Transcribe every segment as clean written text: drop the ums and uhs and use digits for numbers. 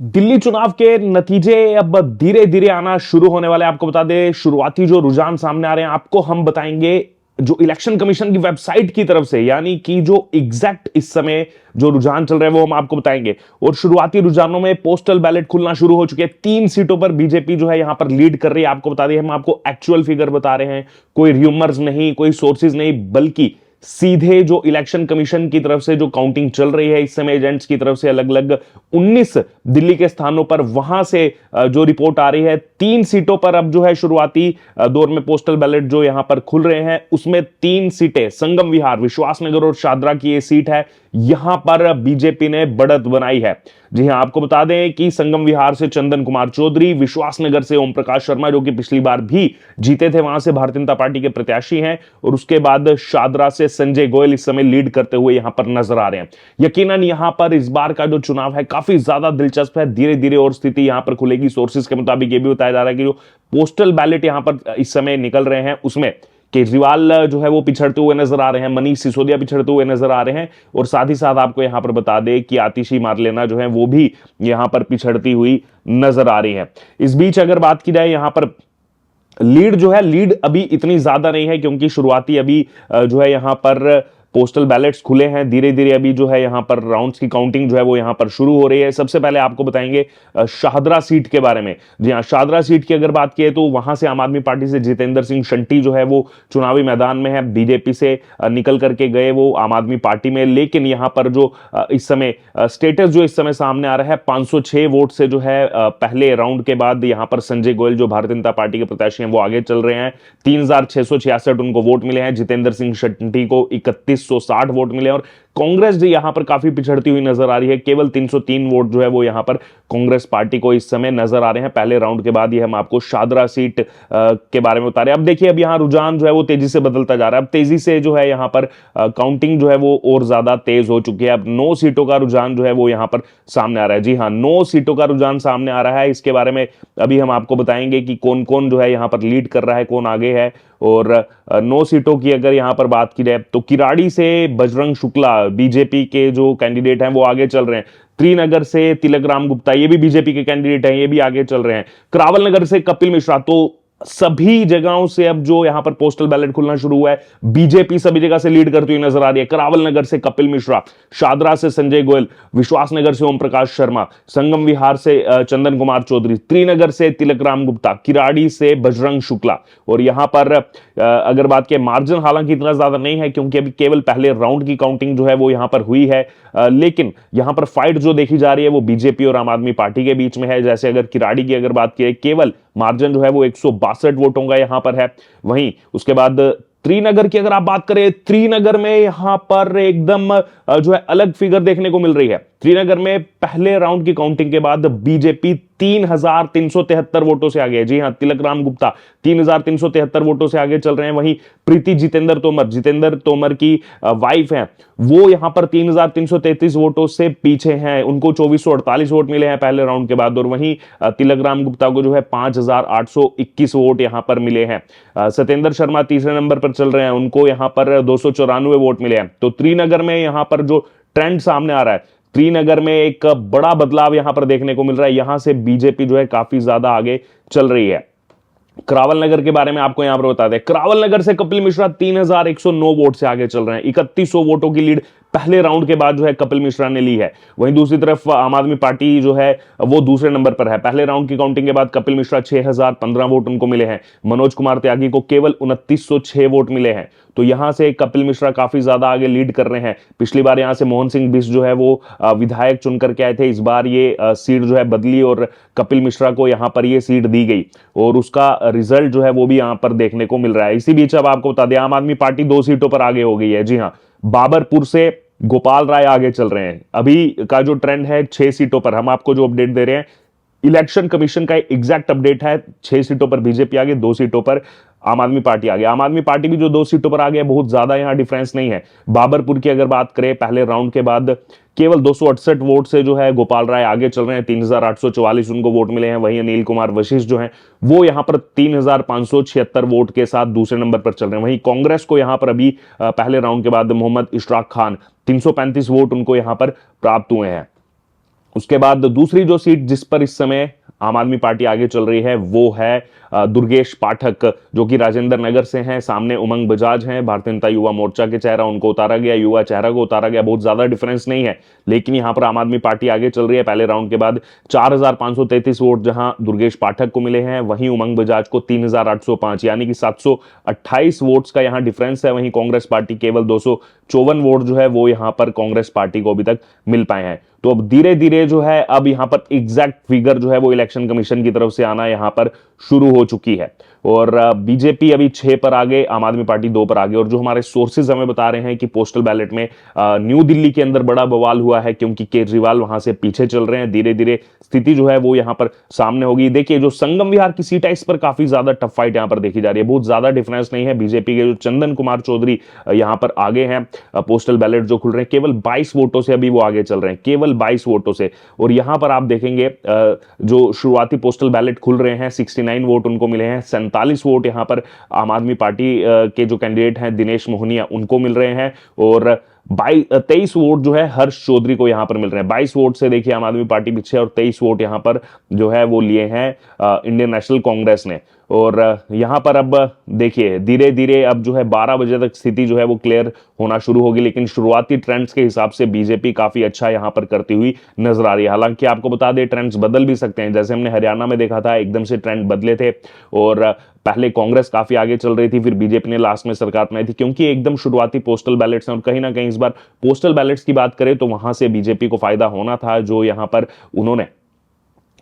दिल्ली चुनाव के नतीजे अब धीरे धीरे आना शुरू होने वाले हैं। आपको बता दें, शुरुआती जो रुझान सामने आ रहे हैं आपको हम बताएंगे जो इलेक्शन कमीशन की वेबसाइट की तरफ से, यानी कि जो एग्जैक्ट इस समय जो रुझान चल रहे हैं वो हम आपको बताएंगे। और शुरुआती रुझानों में पोस्टल बैलेट खुलना शुरू हो चुके हैं। 3 सीटों पर बीजेपी जो है यहां पर लीड कर रही है। आपको बता दें, हम आपको एक्चुअल फिगर बता रहे हैं, कोई र्यूमर्स नहीं, कोई सोर्सेज नहीं, बल्कि सीधे जो इलेक्शन कमीशन की तरफ से जो काउंटिंग चल रही है इस समय एजेंट्स की तरफ से अलग अलग 19 दिल्ली के स्थानों पर, वहां से जो रिपोर्ट आ रही है 3 सीटों पर अब जो है शुरुआती दौर में पोस्टल बैलेट जो यहां पर खुल रहे हैं उसमें 3 सीटें संगम विहार, विश्वासनगर और शादरा की ये सीट है। यहां पर बीजेपी ने बढ़त बनाई है। जी हां, आपको बता दें कि संगम विहार से चंदन कुमार चौधरी, विश्वासनगर से ओम प्रकाश शर्मा जो कि पिछली बार भी जीते थे, वहां से भारतीय जनता पार्टी के प्रत्याशी हैं, और उसके बाद शादरा से संजय गोयल इस समय लीड करते हुए यहां पर नजर आ रहे हैं। यकीनन यहां पर इस बार का जो चुनाव है काफी ज्यादा दिलचस्प है। धीरे धीरे और स्थिति यहां पर खुलेगी। सोर्सेज के मुताबिक यह भी बताया जा रहा है कि जो पोस्टल बैलेट यहां पर इस समय निकल रहे हैं उसमें केजरीवाल जो है वो पिछड़ते हुए नजर आ रहे हैं, मनीष सिसोदिया पिछड़ते हुए नजर आ रहे हैं, और साथ ही साथ आपको यहां पर बता दें कि आतिशी मारलेना जो है वो भी यहां पर पिछड़ती हुई नजर आ रही है। इस बीच अगर बात की जाए यहां पर लीड जो है, लीड अभी इतनी ज्यादा नहीं है क्योंकि शुरुआती अभी जो है यहां पर पोस्टल बैलेट्स खुले हैं। धीरे धीरे अभी जो है यहां पर राउंड्स की काउंटिंग जो है वो यहां पर शुरू हो रही है। सबसे पहले आपको बताएंगे शाहदरा सीट के बारे में। जी हां, शाहदरा सीट की अगर बात की तो वहां से आम आदमी पार्टी से जितेंद्र सिंह शंटी जो है वो चुनावी मैदान में है। बीजेपी से निकल करके गए वो आम आदमी पार्टी में, लेकिन यहां पर जो इस समय स्टेटस जो इस समय सामने आ रहा है 506 वोट से जो है पहले राउंड के बाद यहां पर संजय गोयल जो भारतीय जनता पार्टी के प्रत्याशी हैं वो आगे चल रहे हैं। 3666 उनको वोट मिले हैं। जितेंद्र सिंह शंटी को 3160 वोट मिले, और कांग्रेस जो यहां पर काफी पिछड़ती हुई नजर आ रही है। केवल 303 वोट जो है वो यहां पर कांग्रेस पार्टी को इस समय नजर आ रहे हैं पहले राउंड के बाद। ये हम आपको शादरा सीट के बारे में बता रहे हैं। अब देखिए, अब यहां रुझान जो है वो तेजी से बदलता जा रहा है। अब तेजी से जो है यहां पर काउंटिंग जो है वो और ज्यादा तेज हो चुकी है। अब 9 सीटों का रुझान जो है वो यहां पर सामने आ रहा है। जी हां, 9 सीटों का रुझान सामने आ रहा है। इसके बारे में अभी हम आपको बताएंगे कि कौन कौन जो है यहां पर लीड कर रहा है, कौन आगे है। और 9 सीटों की अगर यहां पर बात की जाए तो किराड़ी से बजरंग शुक्ला बीजेपी के जो कैंडिडेट हैं वो आगे चल रहे हैं। त्रिनगर से तिलक राम गुप्ता, ये भी बीजेपी के कैंडिडेट हैं, ये भी आगे चल रहे हैं। करावल नगर से कपिल मिश्रा। तो सभी जगहों से अब जो यहां पर पोस्टल बैलेट खुलना शुरू हुआ है, बीजेपी सभी जगह से लीड करती हुई नजर आ रही है। करावल नगर से कपिल मिश्रा, शादरा से संजय गोयल, विश्वासनगर से ओम प्रकाश शर्मा, संगम विहार से चंदन कुमार चौधरी, त्रिनगर से तिलक राम गुप्ता, किराड़ी से बजरंग शुक्ला। और यहां पर अगर बात की, मार्जिन हालांकि इतना ज्यादा नहीं है क्योंकि अभी केवल पहले राउंड की काउंटिंग जो है वो यहां पर हुई है, लेकिन यहां पर फाइट जो देखी जा रही है वो बीजेपी और आम आदमी पार्टी के बीच में है। जैसे अगर किराड़ी की अगर बात की, केवल मार्जिन जो है वो 162 वोटों का यहां पर है। वहीं उसके बाद त्रिनगर की अगर आप बात करें, त्रिनगर में यहां पर एकदम जो है अलग फिगर देखने को मिल रही है। त्रिनगर में पहले राउंड की काउंटिंग के बाद बीजेपी 3373 वोटों से आगे है। जी हां, तिलक राम गुप्ता 3373 वोटों से आगे चल रहे हैं। वहीं प्रीति जितेंद्र तोमर की वाइफ हैं, वो यहां पर 3333 वोटों से पीछे हैं। उनको 2448 वोट मिले हैं पहले राउंड के बाद। और वहीं तिलक राम गुप्ता को जो है 5821 वोट यहां पर मिले हैं। सत्येंद्र शर्मा तीसरे नंबर पर चल रहे हैं, उनको यहां पर 294 वोट मिले हैं। तो त्रिनगर में यहां पर जो ट्रेंड सामने आ रहा है, त्रिनगर में एक बड़ा बदलाव यहां पर देखने को मिल रहा है। यहां से बीजेपी जो है काफी ज्यादा आगे चल रही है। करावल नगर के बारे में आपको यहां पर बता दें, करावल नगर से कपिल मिश्रा 3109 वोट से आगे चल रहे हैं। 3100 वोटों की लीड पहले राउंड के बाद जो है कपिल मिश्रा ने ली है। वहीं दूसरी तरफ आम आदमी पार्टी जो है वो दूसरे नंबर पर है। पहले राउंड की काउंटिंग के बाद कपिल मिश्रा 6015 वोट उनको मिले हैं। मनोज कुमार त्यागी को केवल 2906 वोट मिले हैं। तो यहां से कपिल मिश्रा काफी ज्यादा आगे लीड कर रहे हैं। पिछली बार यहां से मोहन सिंह बिष्ट जो है वो विधायक चुन करके आए थे। इस बार ये सीट जो है बदली और कपिल मिश्रा को यहां पर ये सीट दी गई, और उसका रिजल्ट जो है वो भी यहां पर देखने को मिल रहा है। इसी बीच अब आपको बता दें, आम आदमी पार्टी 2 सीटों पर आगे हो गई है। जी हां, बाबरपुर से गोपाल राय आगे चल रहे हैं। अभी का जो ट्रेंड है 6 सीटों पर, हम आपको जो अपडेट दे रहे हैं इलेक्शन कमीशन का एग्जैक्ट अपडेट है। 6 सीटों पर बीजेपी आगे, 2 सीटों पर आम आदमी पार्टी आगे। आम आदमी पार्टी भी जो 2 सीटों पर आगे है, बहुत ज्यादा यहां डिफरेंस नहीं है। बाबरपुर की अगर बात करें, पहले राउंड के बाद केवल 268 वोट से जो है गोपाल राय आगे चल रहे हैं। 3844 उनको वोट मिले हैं। वहीं अनिल कुमार वशिष्ठ जो हैं वो यहां पर 3576 वोट के साथ दूसरे नंबर पर चल रहे हैं। वहीं कांग्रेस को यहां पर अभी पहले राउंड के बाद मोहम्मद इशराक खान 335 वोट उनको यहां पर प्राप्त हुए हैं। उसके बाद दूसरी जो सीट जिस पर इस समय आम आदमी पार्टी आगे चल रही है वो है दुर्गेश पाठक, जो कि राजेंद्र नगर से हैं। सामने उमंग बजाज हैं, भारतीय जनता युवा मोर्चा के चेहरा, उनको उतारा गया, युवा चेहरा को उतारा गया। बहुत ज्यादा डिफरेंस नहीं है, लेकिन यहां पर आम आदमी पार्टी आगे चल रही है। पहले राउंड के बाद 4,533 वोट जहां दुर्गेश पाठक को मिले हैं, वहीं उमंग बजाज को 3,805, यानी कि 728 वोट्स का यहां डिफरेंस है। वहीं कांग्रेस पार्टी केवल 254 वोट जो है वो यहां पर कांग्रेस पार्टी को अभी तक मिल पाए हैं। तो अब धीरे धीरे जो है अब यहां पर एग्जैक्ट फिगर जो है वो इलेक्शन कमीशन की तरफ से आना यहां पर शुरू हो चुकी है। और बीजेपी अभी 6 पर आगे, आम आदमी पार्टी 2 पर आगे। और जो हमारे सोर्सेज हमें बता रहे हैं कि पोस्टल बैलेट में न्यू दिल्ली के अंदर बड़ा बवाल हुआ है, क्योंकि केजरीवाल वहां से पीछे चल रहे हैं। धीरे धीरे स्थिति जो है वो यहां पर सामने होगी। देखिए, जो संगम विहार की सीट है, इस पर काफी ज्यादा टफ फाइट यहां पर देखी जा रही है। बहुत ज्यादा डिफरेंस नहीं है। बीजेपी के जो चंदन कुमार चौधरी यहां पर आगे हैं। पोस्टल बैलेट जो खुल रहे हैं, केवल 22 वोटों से अभी वो आगे चल रहे हैं, केवल 22 वोटों से। और यहां पर आप देखेंगे जो शुरुआती पोस्टल बैलेट खुल रहे हैं, 69 वोट उनको मिले हैं। 47 वोट यहां पर आम आदमी पार्टी के जो कैंडिडेट हैं दिनेश मोहनिया, उनको मिल रहे हैं। और 23 वोट जो है हर्ष चौधरी को यहां पर मिल रहे हैं। 22 वोट से देखिए आम आदमी पार्टी पीछे, और 23 वोट यहां पर जो है वो लिए हैं इंडियन नेशनल कांग्रेस ने। और यहां पर अब देखिए धीरे धीरे अब जो है 12 बजे तक स्थिति जो है वो क्लियर होना शुरू होगी। लेकिन शुरुआती ट्रेंड्स के हिसाब से बीजेपी काफी अच्छा यहां पर करती हुई नजर आ रही है। हालांकि आपको बता दें, ट्रेंड्स बदल भी सकते हैं। जैसे हमने हरियाणा में देखा था, एकदम से ट्रेंड बदले थे और पहले कांग्रेस काफी आगे चल रही थी, फिर बीजेपी ने लास्ट में सरकार बनाई थी, क्योंकि एकदम शुरुआती पोस्टल बैलेट्स हैं। और कहीं ना कहीं इस बार पोस्टल बैलेट्स की बात करें तो वहां से बीजेपी को फायदा होना था। जो यहां पर उन्होंने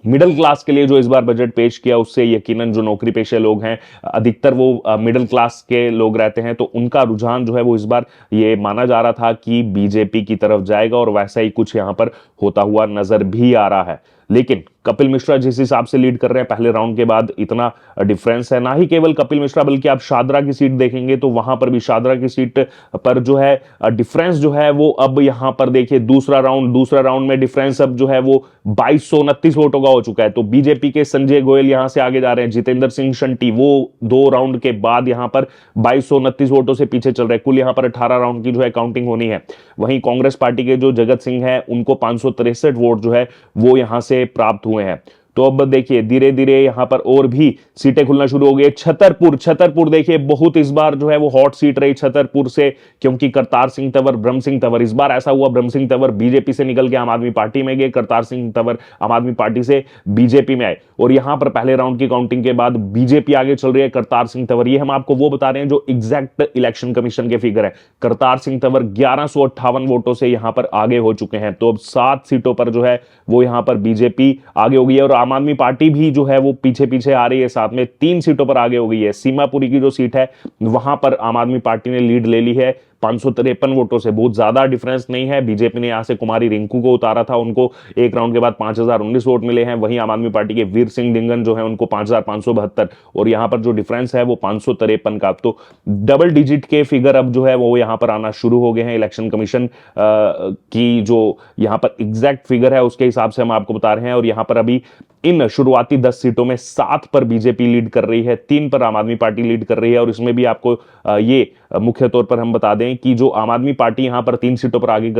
मिडिल क्लास के लिए जो इस बार बजट पेश किया, उससे यकीनन जो नौकरी पेशे लोग हैं, अधिकतर वो मिडिल क्लास के लोग रहते हैं, तो उनका रुझान जो है वो इस बार ये माना जा रहा था कि बीजेपी की तरफ जाएगा। और वैसा ही कुछ यहां पर होता हुआ नजर भी आ रहा है। लेकिन कपिल मिश्रा जिस हिसाब से लीड कर रहे हैं पहले राउंड के बाद, इतना डिफरेंस है। ना ही केवल कपिल मिश्रा, बल्कि आप शादरा की सीट देखेंगे तो वहां पर भी शादरा की सीट पर जो है डिफरेंस जो है वो अब यहां पर देखिए दूसरा राउंड में डिफरेंस अब जो है वो 2229 वोटों का हो चुका है। तो बीजेपी के संजय गोयल यहां से आगे जा रहे हैं। जितेंद्र सिंह शंटी वो 2 राउंड के बाद यहां पर 2229 वोटों से पीछे चल रहे हैं। कुल यहां पर 18 राउंड की जो है काउंटिंग होनी है। वहीं कांग्रेस पार्टी के जो जगत सिंह है, उनको 563 वोट जो है वो यहां से प्राप्त हुए हैं। तो अब देखिए धीरे धीरे यहां पर और भी सीटें खुलना शुरू हो गई। छतरपुर देखिए बहुत इस बार जो है वो हॉट सीट रही छतरपुर से, क्योंकि करतार सिंह तंवर, ब्रह्म सिंह तंवर, इस बार ऐसा हुआ ब्रह्म सिंह तंवर बीजेपी से निकल के आम आदमी पार्टी में गए, करतार सिंह तंवर आम आदमी पार्टी से बीजेपी में आए। और यहां पर पहले राउंड की काउंटिंग के बाद बीजेपी आगे चल रही है, करतार सिंह तंवर। ये हम आपको वो बता रहे हैं जो एग्जैक्ट इलेक्शन कमीशन के फिगर है। करतार सिंह तंवर 1158 वोटों से यहां पर आगे हो चुके हैं। तो अब 7 सीटों पर जो है वो यहां पर बीजेपी आगे हो गई है। और आम आदमी पार्टी भी जो है वो पीछे पीछे आ रही है, साथ में 3 सीटों पर आगे हो गई है। सीमापुरी की जो सीट है वहां पर आम आदमी पार्टी ने लीड ले ली है 553 वोटों से। बहुत ज्यादा डिफरेंस नहीं है। बीजेपी ने यहां से कुमारी रिंकू को उतारा था, उनको एक राउंड के बाद 5019 वोट मिले हैं। वहीं आम आदमी पार्टी के वीर सिंह डिंगन जो है उनको 5572, और यहां पर जो डिफरेंस है वो 553 का। तो डबल डिजिट के फिगर अब जो है वो यहां पर आना शुरू हो गए हैं। इलेक्शन कमीशन की जो यहां पर एग्जैक्ट फिगर है उसके हिसाब से हम आपको बता रहे हैं। और यहां पर अभी इन शुरुआती 10 सीटों में 7 पर बीजेपी लीड कर रही है, 3 पर आम आदमी पार्टी लीड कर रही है। और इसमें भी आपको ये मुख्य तौर पर हम बता दें कि जो आम आदमी पार्टी यहां पर 3 सीटों पर आगे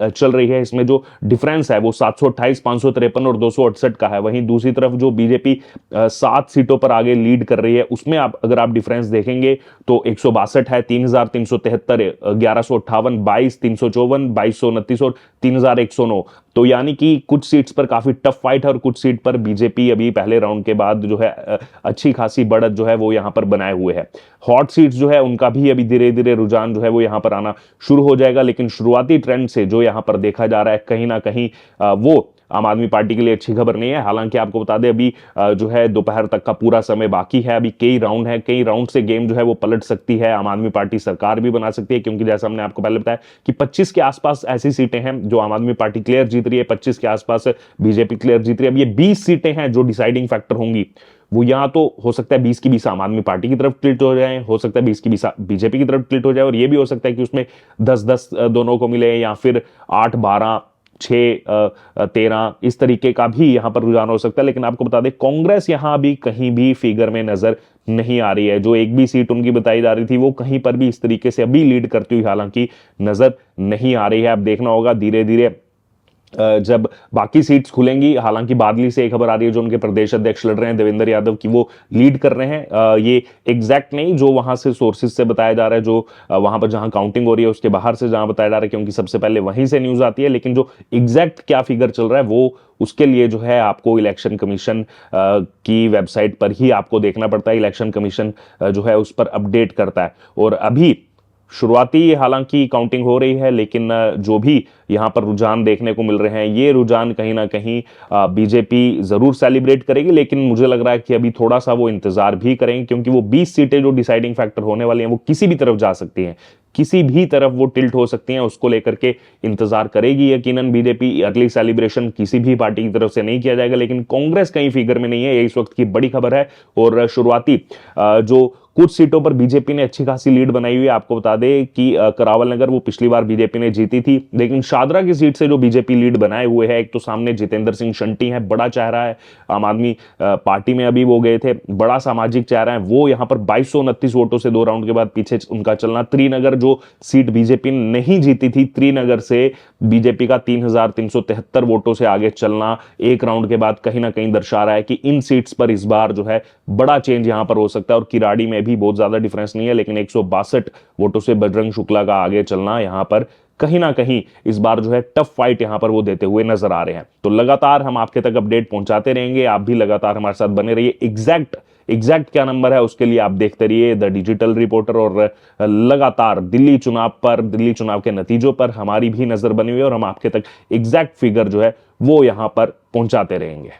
चल रही है, इसमें जो डिफरेंस है वो 728, 553 और 268 का है। वहीं दूसरी तरफ जो बीजेपी 7 सीटों पर आगे लीड कर रही है, उसमें आप अगर आप डिफरेंस देखेंगे तो 162 है, 3373, 1158, 22, 354, 2229 और 3109। तो यानी कि कुछ सीट्स पर काफी टफ फाइट है और कुछ सीट पर बीजेपी अभी पहले राउंड के बाद जो है अच्छी खासी बढ़त जो है वो यहां पर बनाए हुए है। हॉट सीट्स जो है उनका भी अभी धीरे धीरे रुझान जो है वो यहां पर आना शुरू हो जाएगा। लेकिन शुरुआती ट्रेंड से जो यहां पर देखा जा रहा है, कहीं ना कहीं वो आम आदमी पार्टी के लिए अच्छी खबर नहीं है। हालांकि आपको बता दें अभी जो है दोपहर तक का पूरा समय बाकी है। अभी कई राउंड है, कई राउंड से गेम जो है वो पलट सकती है। आम आदमी पार्टी सरकार भी बना सकती है, क्योंकि जैसा हमने आपको पहले बताया कि 25 के आसपास ऐसी सीटें हैं जो आम आदमी पार्टी क्लियर जीत रही है, 25 के आसपास बीजेपी क्लियर जीत रही है। अब ये 20 सीटें हैं जो डिसाइडिंग फैक्टर होंगी। वो यहां तो हो सकता है 20 की 20 आम आदमी पार्टी की तरफ टिल्ट हो जाए, हो सकता है 20 की 20 बीजेपी की तरफ टिल्ट हो जाए, और ये भी हो सकता है कि उसमें 10-10 दोनों को मिले, या फिर 8-12, 6-13 इस तरीके का भी यहां पर रुझान हो सकता है। लेकिन आपको बता दें कांग्रेस यहां भी कहीं भी फिगर में नजर नहीं आ रही है। जो एक भी सीट उनकी बताई जा रही थी वो कहीं पर भी इस तरीके से अभी लीड करती हुई हालांकि नजर नहीं आ रही है। अब देखना होगा धीरे धीरे जब बाकी सीट्स खुलेंगी, हालांकि बादली से एक खबर आ रही है जो उनके प्रदेश अध्यक्ष लड़ रहे हैं देवेंद्र यादव की, वो लीड कर रहे हैं। ये एग्जैक्ट नहीं, जो वहां से सोर्सेज से बताया जा रहा है, जो वहां पर जहां काउंटिंग हो रही है उसके बाहर से जहां बताया जा रहा है, क्योंकि सबसे पहले वहीं से न्यूज आती है। लेकिन जो एग्जैक्ट क्या फिगर चल रहा है वो उसके लिए जो है आपको इलेक्शन कमीशन की वेबसाइट पर ही आपको देखना पड़ता है। इलेक्शन कमीशन जो है उस पर अपडेट करता है। और अभी शुरुआती हालांकि काउंटिंग हो रही है, लेकिन जो भी यहां पर रुझान देखने को मिल रहे हैं, ये रुझान कहीं ना कहीं बीजेपी जरूर सेलिब्रेट करेगी। लेकिन मुझे लग रहा है कि अभी थोड़ा सा वो इंतजार भी करेंगे, क्योंकि वो 20 सीटें जो डिसाइडिंग फैक्टर होने वाली हैं वो किसी भी तरफ जा सकती हैं, किसी भी तरफ वो टिल्ट हो सकती हैं। उसको लेकर के इंतजार करेगी यकीनन बीजेपी। अर्ली सेलिब्रेशन किसी भी पार्टी की तरफ से नहीं किया जाएगा, लेकिन कांग्रेस कहीं फिगर में नहीं है, ये इस वक्त की बड़ी खबर है। और शुरुआती जो कुछ सीटों पर बीजेपी ने अच्छी खासी लीड बनाई हुई है। आपको बता दें कि करावल नगर वो पिछली बार बीजेपी ने जीती थी, लेकिन शादरा की सीट से जो बीजेपी लीड बनाए हुए है, एक तो सामने जितेंद्र सिंह शंटी है, बड़ा चेहरा है, आम आदमी पार्टी में अभी वो गए थे, बड़ा सामाजिक चेहरा है, वो यहां पर 2229 वोटों से 2 राउंड के बाद पीछे उनका चलना। त्रिनगर जो सीट बीजेपी ने नहीं जीती थी, त्रिनगर से बीजेपी का 3373 वोटों से आगे चलना 1 राउंड के बाद कहीं ना कहीं दर्शा रहा है कि इन सीट्स पर इस बार जो है बड़ा चेंज यहां पर हो सकता है। और किराड़ी में भी बहुत ज्यादा डिफरेंस नहीं है, लेकिन 162 वोटों से बजरंग शुक्ला का आगे चलना यहां पर कहीं ना कहीं इस बार जो है टफ फाइट यहां पर वो देते हुए नजर आ रहे हैं। तो लगातार हम आपके तक अपडेट पहुंचाते रहेंगे, आप भी लगातार हमारे साथ बने रहिए। एग्जैक्ट क्या नंबर है उसके लिए आप देखते रहिए द डिजिटल रिपोर्टर। और लगातार दिल्ली चुनाव के नतीजों पर हमारी भी नजर बनी हुई है, और हम आपके तक एग्जैक्ट फिगर जो है वो यहां पर पहुंचाते रहेंगे।